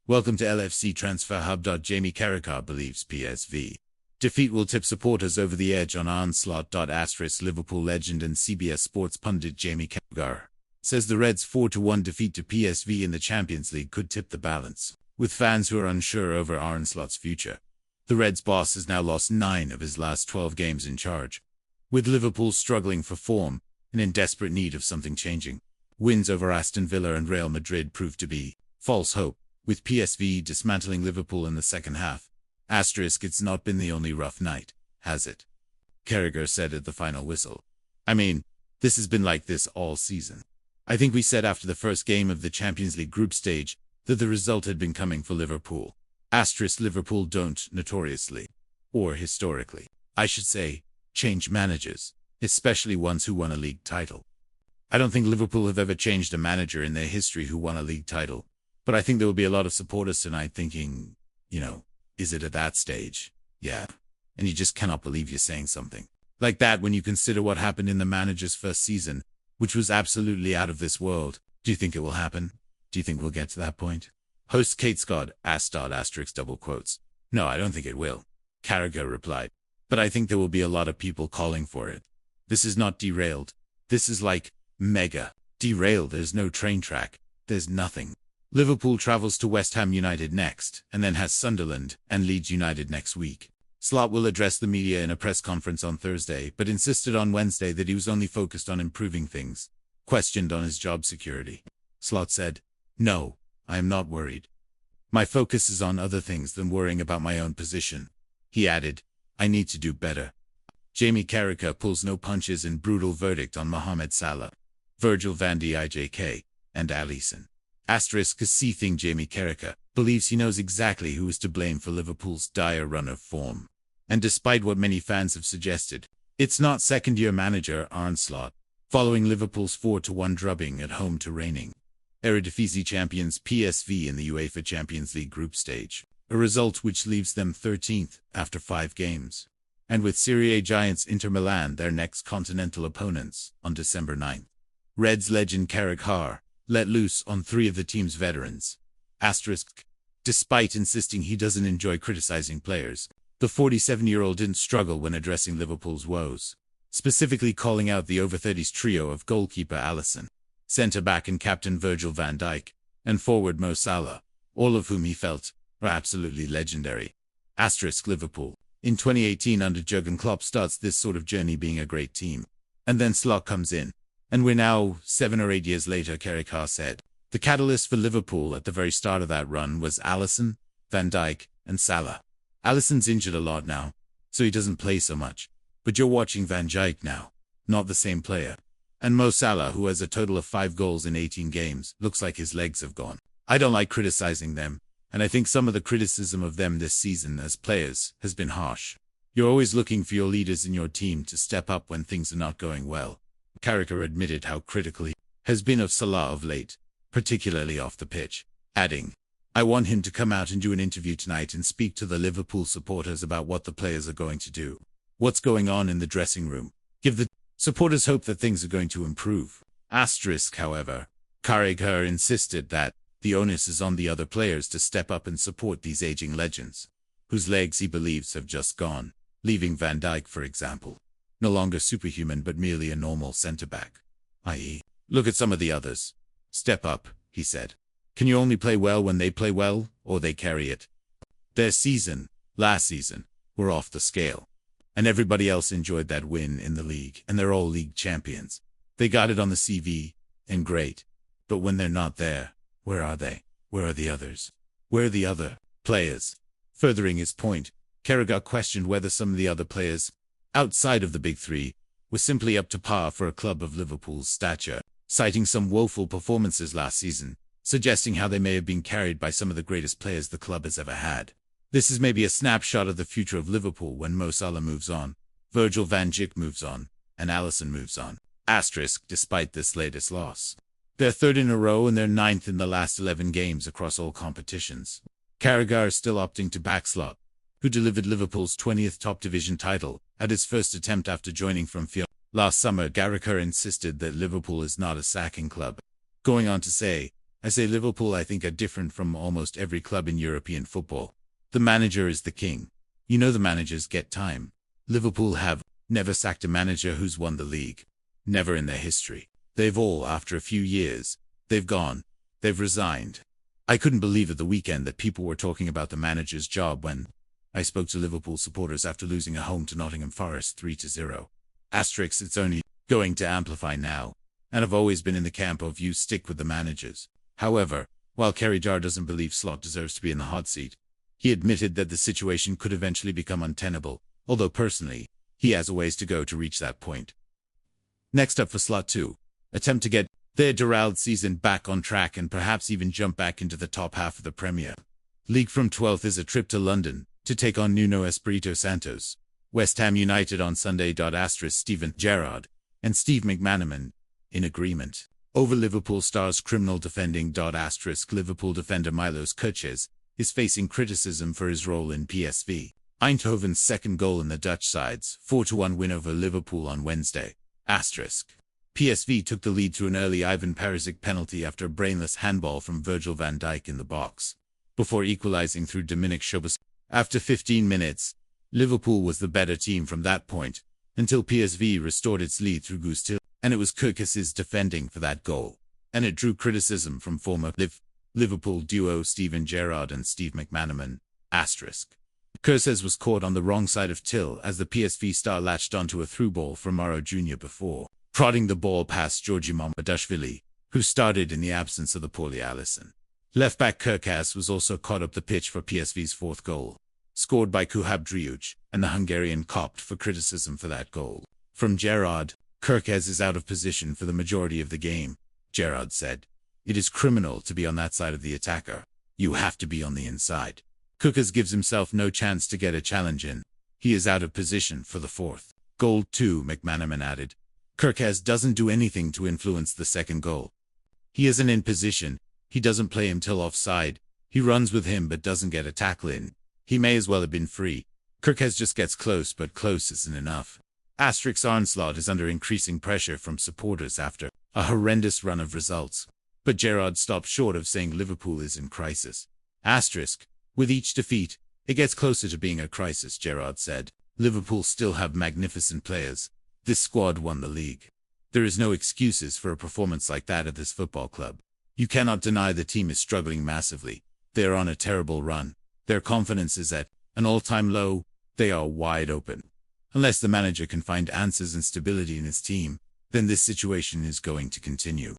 Welcome to LFC Transfer Hub. Jamie Carragher believes PSV defeat will tip supporters over the edge on onslaught. Liverpool legend and CBS Sports pundit Jamie Carragher says the Reds' 4-1 defeat to PSV in the Champions League could tip the balance, with fans who are unsure over Onslaught's future. The Reds' boss has now lost 9 of his last 12 games in charge, with Liverpool struggling for form and in desperate need of something changing. Wins over Aston Villa and Real Madrid proved to be false hope, with PSV dismantling Liverpool in the second half. It's not been the only rough night, has it? Carragher said at the final whistle. I mean, this has been like this all season. I think we said after the first game of the Champions League group stage that the result had been coming for Liverpool. Liverpool don't notoriously, or historically, I should say, change managers, especially ones who won a league title. I don't think Liverpool have ever changed a manager in their history who won a league title. But I think there will be a lot of supporters tonight thinking, is it at that stage? Yeah. And you just cannot believe you're saying something like that when you consider what happened in the manager's first season, which was absolutely out of this world. Do you think it will happen? Do you think we'll get to that point? Host Kate Scott asked double quotes. No, I don't think it will, Carragher replied. But I think there will be a lot of people calling for it. This is not derailed. This is like mega derailed. There's no train track. There's nothing. Liverpool travels to West Ham United next, and then has Sunderland and Leeds United next week. Slot will address the media in a press conference on Thursday, but insisted on Wednesday that he was only focused on improving things. Questioned on his job security, Slot said, "No, I am not worried. My focus is on other things than worrying about my own position." He added, "I need to do better." Jamie Carragher pulls no punches in brutal verdict on Mohamed Salah, Virgil van Dijk, and Alisson. Think Jamie Carragher believes he knows exactly who is to blame for Liverpool's dire run of form. And despite what many fans have suggested, it's not second-year manager Onslaught, following Liverpool's 4-1 drubbing at home to reigning Eredivisie champions PSV in the UEFA Champions League group stage, a result which leaves them 13th after 5 games. And with Serie A giants Inter Milan their next continental opponents on December 9th. Reds legend Carragher let loose on 3 of the team's veterans. Despite insisting he doesn't enjoy criticizing players, the 47-year-old didn't struggle when addressing Liverpool's woes, specifically calling out the over-30s trio of goalkeeper Alisson, centre-back and captain Virgil van Dijk, and forward Mo Salah, all of whom he felt are absolutely legendary. Liverpool, in 2018 under Jurgen Klopp, starts this sort of journey being a great team. And then Slot comes in. And we're now 7 or 8 years later, Carragher said. The catalyst for Liverpool at the very start of that run was Alisson, Van Dijk, and Salah. Alisson's injured a lot now, so he doesn't play so much. But you're watching Van Dijk now, not the same player. And Mo Salah, who has a total of 5 goals in 18 games, looks like his legs have gone. I don't like criticizing them, and I think some of the criticism of them this season as players has been harsh. You're always looking for your leaders in your team to step up when things are not going well. Carragher admitted how critical he has been of Salah of late, particularly off the pitch, adding, "I want him to come out and do an interview tonight and speak to the Liverpool supporters about what the players are going to do, what's going on in the dressing room, give the supporters hope that things are going to improve." However, Carragher insisted that the onus is on the other players to step up and support these aging legends, whose legs he believes have just gone, leaving Van Dijk, for example, no longer superhuman but merely a normal centre-back. I.e., look at some of the others. Step up, he said. Can you only play well when they play well, or they carry it? Their last season, were off the scale. And everybody else enjoyed that win in the league, and they're all league champions. They got it on the CV, and great. But when they're not there, where are they? Where are the others? Where are the other players? Furthering his point, Carragher questioned whether some of the other players, outside of the big 3, were simply up to par for a club of Liverpool's stature, citing some woeful performances last season, suggesting how they may have been carried by some of the greatest players the club has ever had. This is maybe a snapshot of the future of Liverpool when Mo Salah moves on, Virgil van Dijk moves on, and Alisson moves on. Despite this latest loss, they're 3rd in a row and they're 9th in the last 11 games across all competitions. Carragher is still opting to back Slot, who delivered Liverpool's 20th top division title at his first attempt after joining from Fiorentina last summer. Carragher insisted that Liverpool is not a sacking club, going on to say, I say Liverpool, I think, are different from almost every club in European football. The manager is the king. You know the managers get time. Liverpool have never sacked a manager who's won the league. Never in their history. They've all, after a few years, they've gone. They've resigned. I couldn't believe at the weekend that people were talking about the manager's job when I spoke to Liverpool supporters after losing at home to Nottingham Forest 3-0. Asterisk, it's only going to amplify now. And I've always been in the camp of you stick with the managers. However, while Carragher doesn't believe Slot deserves to be in the hot seat, he admitted that the situation could eventually become untenable, although personally, he has a ways to go to reach that point. Next up for Slot 2, attempt to get their derailed season back on track and perhaps even jump back into the top half of the Premier League from 12th is a trip to London to take on Nuno Espirito Santos. West Ham United on Sunday. Steven Gerrard and Steve McManaman in agreement over Liverpool stars criminal defending. Liverpool defender Milos Kerkez is facing criticism for his role in PSV Eindhoven's second goal in the Dutch side's 4-1 win over Liverpool on Wednesday. PSV took the lead through an early Ivan Perisic penalty after a brainless handball from Virgil van Dijk in the box, before equalizing through Dominik Szoboszlai. After 15 minutes, Liverpool was the better team from that point, until PSV restored its lead through Gusto, and it was Kerkez's defending for that goal, and it drew criticism from former Liverpool duo Steven Gerrard and Steve McManaman. Kerkez was caught on the wrong side of Till as the PSV star latched onto a through ball from Mauro Jr. before prodding the ball past Georgi Mamardashvili, who started in the absence of the poorly Alisson. Left-back Kerkez was also caught up the pitch for PSV's fourth goal, scored by Kuhab Driuc, and the Hungarian copped for criticism for that goal. From Gerrard, Kerkez is out of position for the majority of the game, Gerrard said. It is criminal to be on that side of the attacker. You have to be on the inside. Kerkez gives himself no chance to get a challenge in. He is out of position for the fourth goal too, McManaman added. Kerkez doesn't do anything to influence the second goal. He isn't in position. He doesn't play him till offside. He runs with him but doesn't get a tackle in. He may as well have been free. Kerkez just gets close, but close isn't enough. Onslaught is under increasing pressure from supporters after a horrendous run of results. But Gerrard stopped short of saying Liverpool is in crisis. With each defeat, it gets closer to being a crisis, Gerrard said. Liverpool still have magnificent players. This squad won the league. There is no excuses for a performance like that at this football club. You cannot deny the team is struggling massively. They are on a terrible run. Their confidence is at an all-time low. They are wide open. Unless the manager can find answers and stability in his team, then this situation is going to continue.